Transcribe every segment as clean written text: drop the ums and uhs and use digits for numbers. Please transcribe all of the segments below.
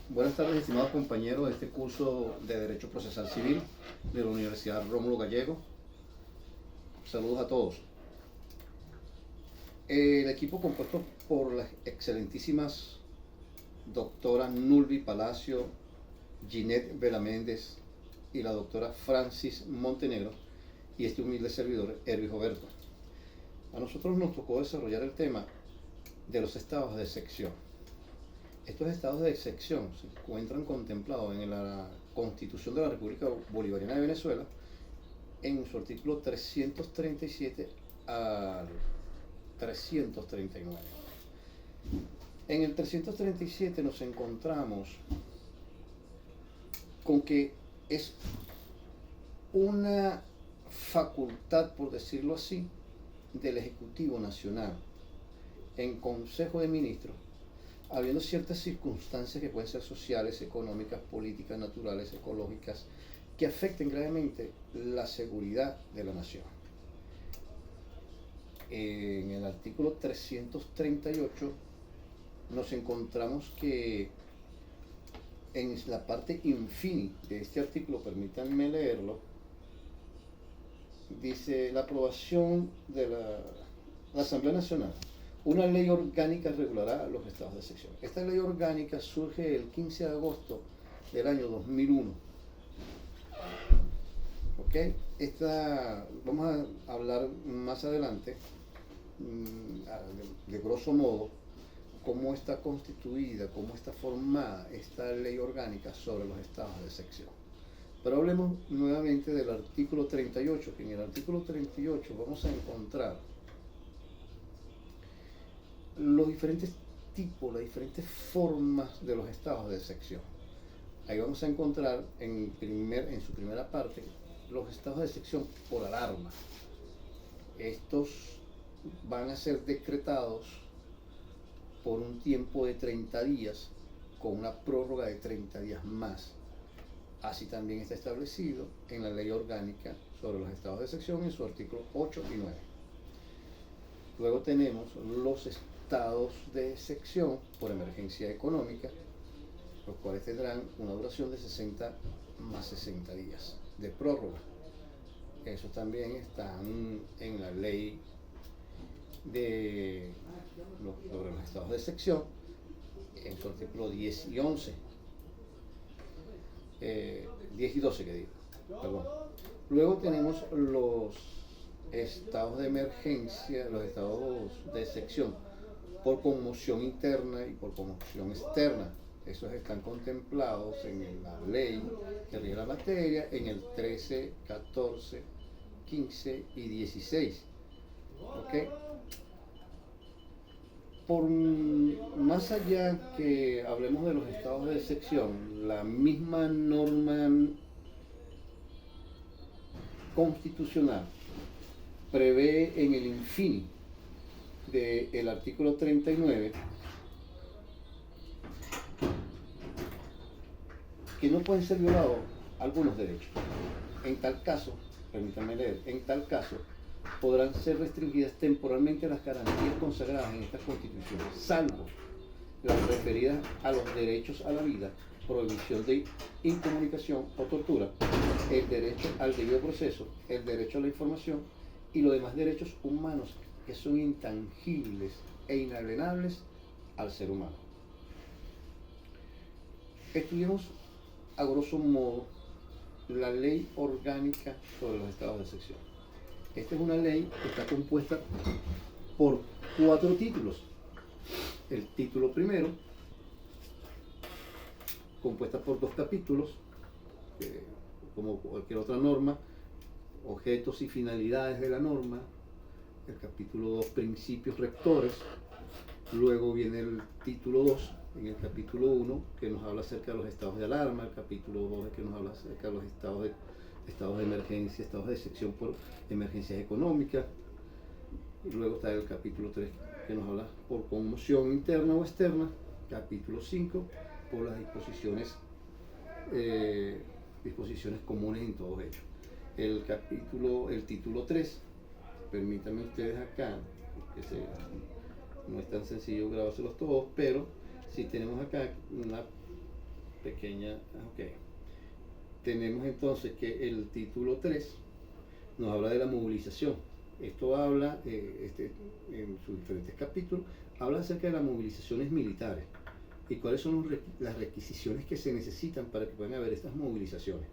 Buenas tardes, estimados compañeros de este curso de Derecho Procesal Civil de la Universidad Rómulo Gallego. Saludos a todos. El equipo compuesto por las excelentísimas doctoras Nulvi Palacio, Ginette Velaméndez y la doctora Francis Montenegro y este humilde servidor, Erwin Roberto. A nosotros nos tocó desarrollar el tema de los estados de sección. Estos estados de sección se encuentran contemplados en la Constitución de la República Bolivariana de Venezuela en su artículo 337 al 339. En el 337 nos encontramos con que es una facultad, por decirlo así, del Ejecutivo Nacional en Consejo de Ministros, habiendo ciertas circunstancias que pueden ser sociales, económicas, políticas, naturales, ecológicas, que afecten gravemente la seguridad de la nación. En el artículo 338 nos encontramos que en la parte infini de este artículo, permítanme leerlo, dice la aprobación de la Asamblea Nacional. Una ley orgánica regulará los estados de sección. Esta ley orgánica surge el 15 de agosto del año 2001. ¿Ok? Vamos a hablar más adelante, de grosso modo, cómo está constituida, cómo está formada esta ley orgánica sobre los estados de sección. Pero hablemos nuevamente del artículo 38, que en el artículo 38 vamos a encontrar los diferentes tipos, las diferentes formas de los estados de sección. Ahí vamos a encontrar en su primera parte los estados de sección por alarma. Estos van a ser decretados por un tiempo de 30 días con una prórroga de 30 días más. Así también está establecido en la ley orgánica sobre los estados de sección en su artículo 8 y 9. Luego tenemos los estados de sección por emergencia económica, los cuales tendrán una duración de 60 más 60 días de prórroga. Esos también están en la ley sobre los estados de sección en su artículo 10 y 11. 10 y 12 que digo, perdón. Luego tenemos los estados de emergencia, los estados de sección por conmoción interna y por conmoción externa. Esos están contemplados en la ley que rige la materia, en el 13, 14, 15 y 16. ¿Ok? Por más allá que hablemos de los estados de sección, la misma norma constitucional prevé en el infini del artículo 39 que no pueden ser violados algunos derechos. En tal caso, permítanme leer, en tal caso podrán ser restringidas temporalmente las garantías consagradas en esta Constitución, salvo las referidas a los derechos a la vida, prohibición de incomunicación o tortura, el derecho al debido proceso, el derecho a la información y los demás derechos humanos que son intangibles e inalienables al ser humano. Estudiemos a grosso modo la ley orgánica sobre los estados de sección. Esta es una ley que está compuesta por 4 títulos. El título primero, compuesta por 2 capítulos, como cualquier otra norma, objetos y finalidades de la norma. El capítulo 2, principios rectores. Luego viene el título 2, en el capítulo 1, que nos habla acerca de los estados de alarma. El capítulo 2, que nos habla acerca de los estados de emergencia, estados de sección por emergencias económicas. Y luego está el capítulo 3, que nos habla por conmoción interna o externa. Capítulo 5, por las disposiciones comunes en todos ellos. El título 3, permítanme ustedes acá, porque no es tan sencillo grabárselos todos, pero Si tenemos acá una pequeña, ok, tenemos entonces que el título 3 nos habla de la movilización. Esto habla, en sus diferentes capítulos, habla acerca de las movilizaciones militares y cuáles son las requisiciones que se necesitan para que puedan haber estas movilizaciones.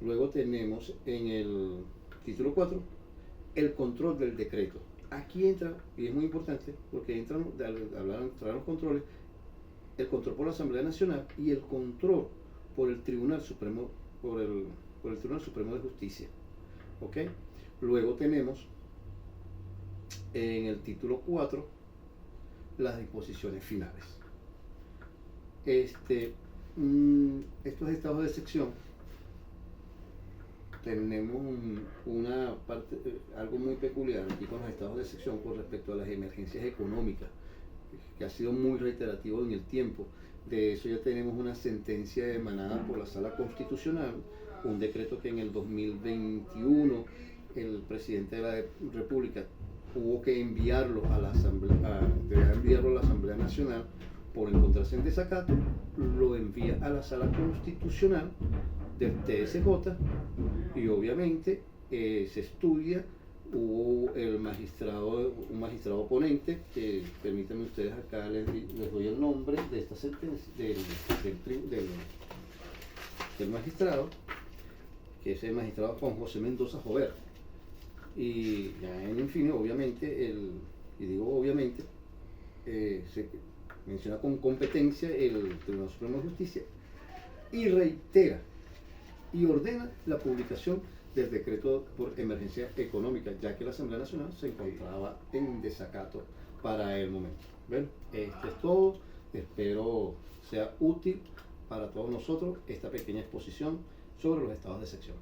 Luego tenemos en el título 4 el control del decreto. Aquí entra, y es muy importante, porque entran los controles, el control por la Asamblea Nacional y el control por el Tribunal Supremo, por el Tribunal Supremo de Justicia. ¿Ok? Luego tenemos en el título 4 las disposiciones finales. Estos estados de sección tenemos una parte, algo muy peculiar aquí con los estados de sección con respecto a las emergencias económicas, que ha sido muy reiterativo en el tiempo. De eso ya tenemos una sentencia emanada por la Sala Constitucional, un decreto que en el 2021 el presidente de la República hubo que enviarlo a la Asamblea Nacional por encontrarse en desacato, lo envía a la Sala Constitucional del TSJ y obviamente se estudia. Hubo un magistrado ponente, que permítanme ustedes acá, les doy el nombre de esta sentencia, del magistrado, que es el magistrado Juan José Mendoza Jover. Y ya en fin, obviamente, y digo obviamente, se menciona con competencia el Tribunal Supremo de Justicia y reitera y ordena la publicación del decreto por emergencia económica, ya que la Asamblea Nacional se encontraba en desacato para el momento. Bueno, esto es todo. Espero sea útil para todos nosotros esta pequeña exposición sobre los estados de sección.